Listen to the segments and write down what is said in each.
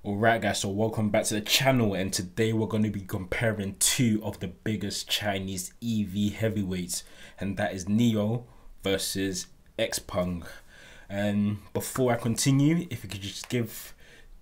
Alright guys, so welcome back to the channel, and today we're going to be comparing two of the biggest Chinese EV heavyweights, and that is NIO versus Xpeng. And before I continue, if you could just give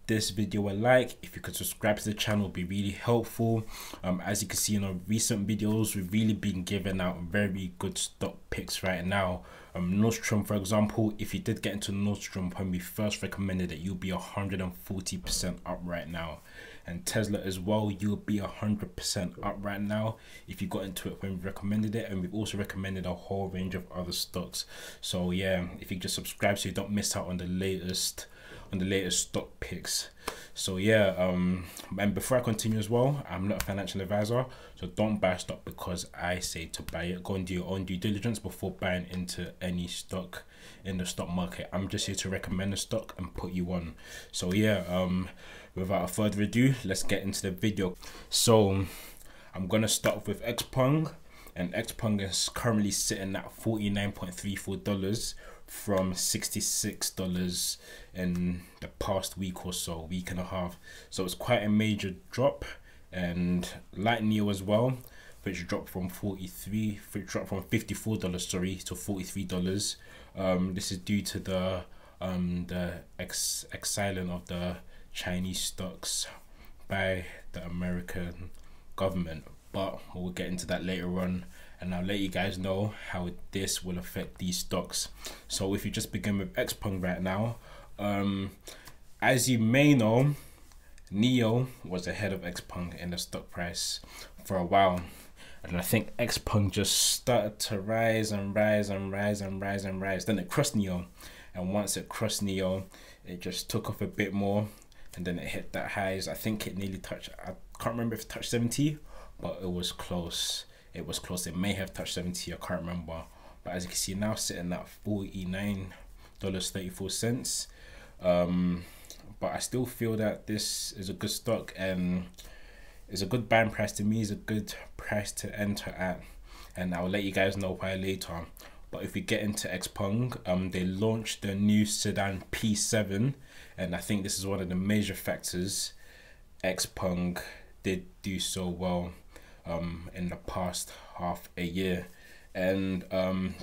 this video a like, if you could subscribe to the channel, would be really helpful. As you can see in our recent videos, we've really been giving out very good stock picks right now. Nordstrom, for example, if you did get into Nordstrom when we first recommended it, you'll be 140% up right now. And Tesla as well, you'll be 100% up right now if you got into it when we recommended it. And we've also recommended a whole range of other stocks. So yeah, if you just subscribe so you don't miss out on the latest stock picks. So yeah, and before I continue as well, I'm not a financial advisor, so don't buy stock because I say to buy it. Go and do your own due diligence before buying into any stock in the stock market. I'm just here to recommend a stock and put you on. So yeah, without further ado, let's get into the video. So I'm gonna start with Xpeng, and Xpeng is currently sitting at $49.34 from $66 in the past week or so, week and a half. So it's quite a major drop, and like NIO as well, which dropped from $54 sorry to $43. This is due to the exiling of the Chinese stocks by the American government, but we'll get into that later on, and I'll let you guys know how this will affect these stocks. So if you just begin with Xpeng right now, as you may know, NIO was ahead of Xpeng in the stock price for a while, and I think Xpeng just started to rise and rise and rise and rise and rise. Then it crossed NIO, and once it crossed NIO, it just took off a bit more, and then it hit that highs. I think it nearly touched, I can't remember if it touched 70, but it was close. It was close. It may have touched 70, I can't remember. But as you can see now, sitting at $49.34. But I still feel that this is a good stock and is a good buying price to me. Is a good price to enter at, and I'll let you guys know why later. But if we get into Xpeng, they launched the new sedan P7, and I think this is one of the major factors Xpeng did do so well in the past half a year. And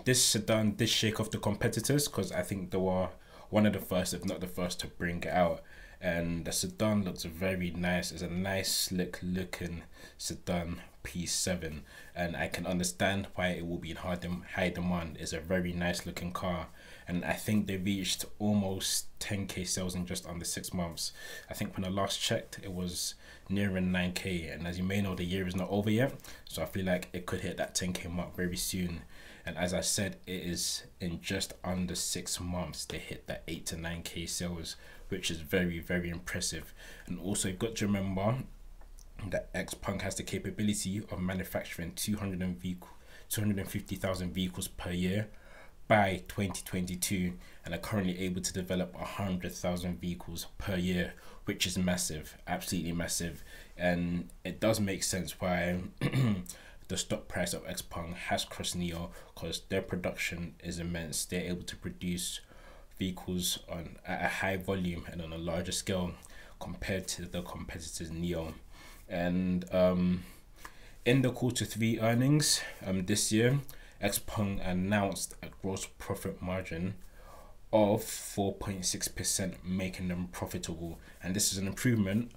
this sedan did shake off the competitors, because I think they were one of the first, if not the first, to bring it out. And the sedan looks very nice. It's a nice slick looking sedan P7, and I can understand why it will be in high demand. It's a very nice looking car, and I think they reached almost 10k sales in just under 6 months. I think when I last checked, it was nearing 9k, and as you may know, the year is not over yet, so I feel like it could hit that 10k mark very soon. And as I said, it is in just under 6 months they hit that 8 to 9k sales, which is very, very impressive. And also you've got to remember that Xpeng has the capability of manufacturing 250,000 vehicles per year by 2022, and are currently able to develop 100,000 vehicles per year, which is massive, absolutely massive. And it does make sense why the stock price of Xpeng has crossed NIO, because their production is immense. They're able to produce vehicles at a high volume and on a larger scale compared to the competitors NIO. And in the Q3 earnings this year, Xpeng announced a gross profit margin of 4.6%, making them profitable. And this is an improvement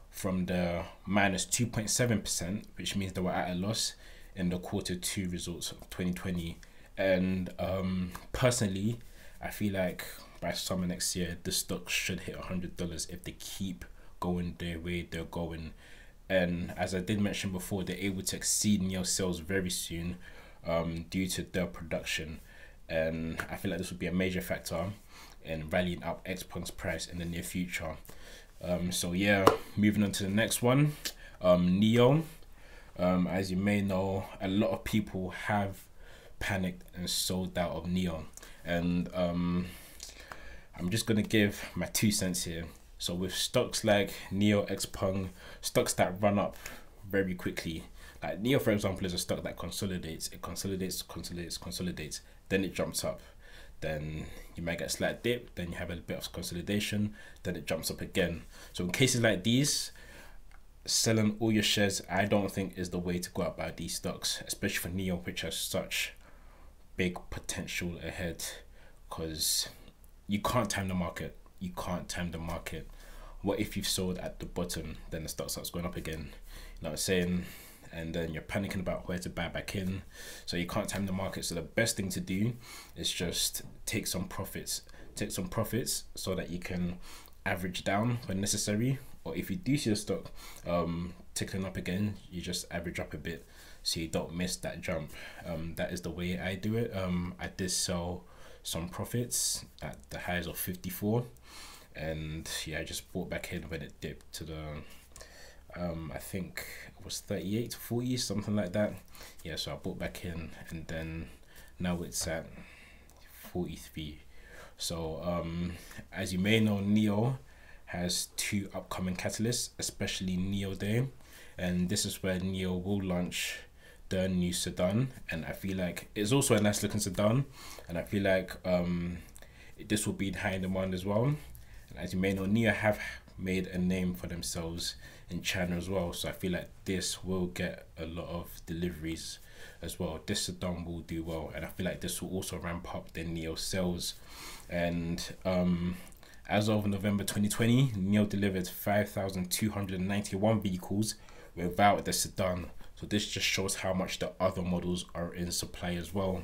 from the minus 2.7%, which means they were at a loss in the Q2 results of 2020. And personally, I feel like by summer next year, the stock should hit $100 if they keep going the way they're going. And as I did mention before, they're able to exceed NIO sales very soon due to their production. And I feel like this would be a major factor in rallying up Xpeng's price in the near future. So yeah, moving on to the next one, NIO. As you may know, a lot of people have panicked and sold out of NIO, and I'm just gonna give my 2 cents here. So with stocks like NIO, Xpeng, stocks that run up very quickly, like NIO for example is a stock that consolidates, then it jumps up, then you might get a slight dip, then you have a bit of consolidation, then it jumps up again. So in cases like these, selling all your shares, I don't think is the way to go about these stocks, especially for NIO, which has such big potential ahead, because you can't time the market. You can't time the market. What if you've sold at the bottom, then the stock starts going up again? You know what I'm saying? And then you're panicking about where to buy back in. So you can't time the market. So the best thing to do is just take some profits. Take some profits so that you can average down when necessary. Or if you do see the stock ticking up again, you just average up a bit so you don't miss that jump. That is the way I do it. I did sell some profits at the highs of 54, and yeah, I just bought back in when it dipped to the I think it was 38 to 40, something like that. Yeah, so I bought back in, and then now it's at 43. So as you may know, NIO has 2 upcoming catalysts, especially NIO Day, and this is where NIO will launch the new sedan, and I feel like it's also a nice looking sedan, and I feel like this will be in high demand as well. And as you may know, NIO have made a name for themselves in China as well, so I feel like this will get a lot of deliveries as well. This sedan will do well, and I feel like this will also ramp up the NIO sales. And as of November 2020, NIO delivered 5,291 vehicles without the sedan. So this just shows how much the other models are in supply as well.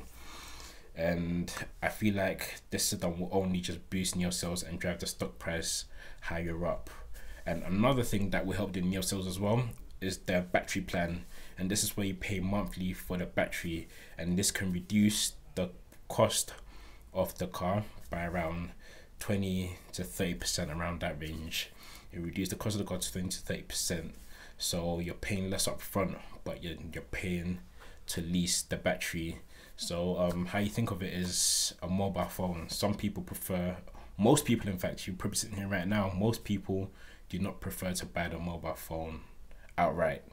And I feel like this sedan will only just boost NIO sales and drive the stock price higher up. And another thing that will help the NIO sales as well is their battery plan. And this is where you pay monthly for the battery, and this can reduce the cost of the car by around 20 to 30%, around that range. It reduces the cost of the car to 20 to 30%. So you're paying less upfront, but you're paying to lease the battery. So how you think of it is a mobile phone. Some people prefer, most people in fact, you're probably sitting here right now, most people do not prefer to buy the mobile phone outright.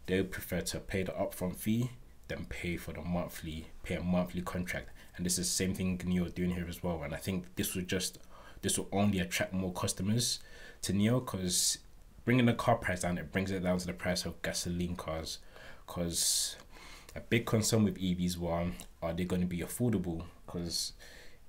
They prefer to pay the upfront fee, then pay for the monthly, pay a monthly contract. And this is the same thing NIO doing here as well. And I think this will only attract more customers to NIO, because bringing the car price down, it brings it down to the price of gasoline cars. Because a big concern with EVs, one, are they going to be affordable? Because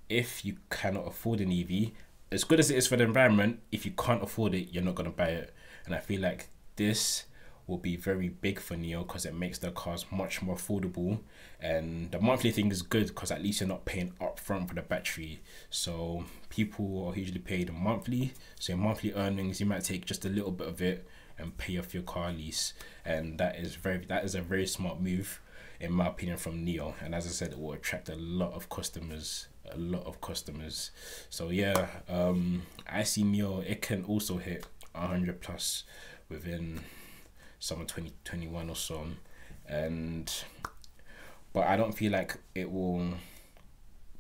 if you cannot afford an EV, as good as it is for the environment, if you can't afford it, you're not going to buy it. And I feel like this will be very big for NIO, because it makes the cars much more affordable. And the monthly thing is good, because at least you're not paying upfront for the battery. So people are usually paid monthly, so your monthly earnings, you might take just a little bit of it and pay off your car lease. And that is a very smart move, in my opinion, from NIO. And as I said, it will attract a lot of customers. So yeah, I see NIO, it can also hit 100 plus within summer 2021 or so. But I don't feel like it will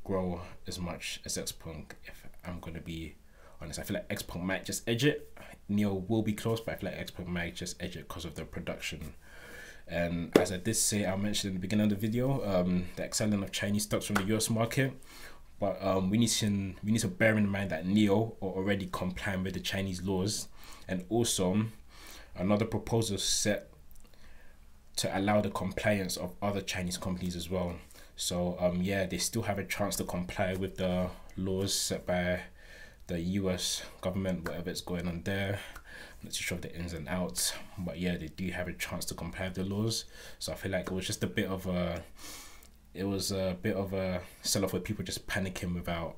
grow as much as Xpeng, if I'm going to be honest. I feel like Xpeng might just edge it. NIO will be close, but I feel like Xpeng might just edge it because of the production. And as I did say, I mentioned in the beginning of the video, the excelling of Chinese stocks from the US market. But we need to bear in mind that NIO are already complying with the Chinese laws, and also another proposal set to allow the compliance of other Chinese companies as well. So yeah, they still have a chance to comply with the laws set by the US government, whatever is going on there. I'm not too sure of the ins and outs, but yeah, they do have a chance to comply with the laws. So I feel like it was just a bit of a sell-off where people just panicking without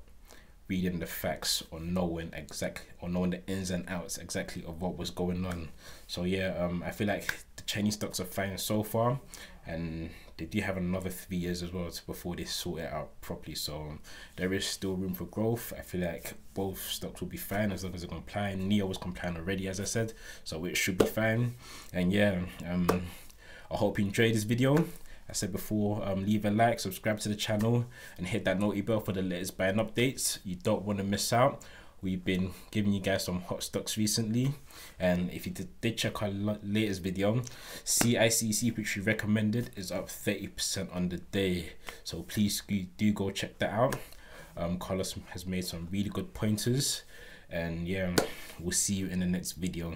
reading the facts or knowing the ins and outs exactly of what was going on. So yeah, I feel like the Chinese stocks are fine so far, and they do have another 3 years as well before they sort it out properly. So there is still room for growth. I feel like both stocks will be fine as long as they're complying. NIO was complying already, as I said, so it should be fine. And yeah, I hope you enjoyed this video. I said before, leave a like, subscribe to the channel, and hit that noti bell for the latest buying updates. You don't want to miss out. We've been giving you guys some hot stocks recently, and if you did check our latest video, CIIC, which we recommended, is up 30% on the day. So please do go check that out. Carlos has made some really good pointers, and yeah, we'll see you in the next video.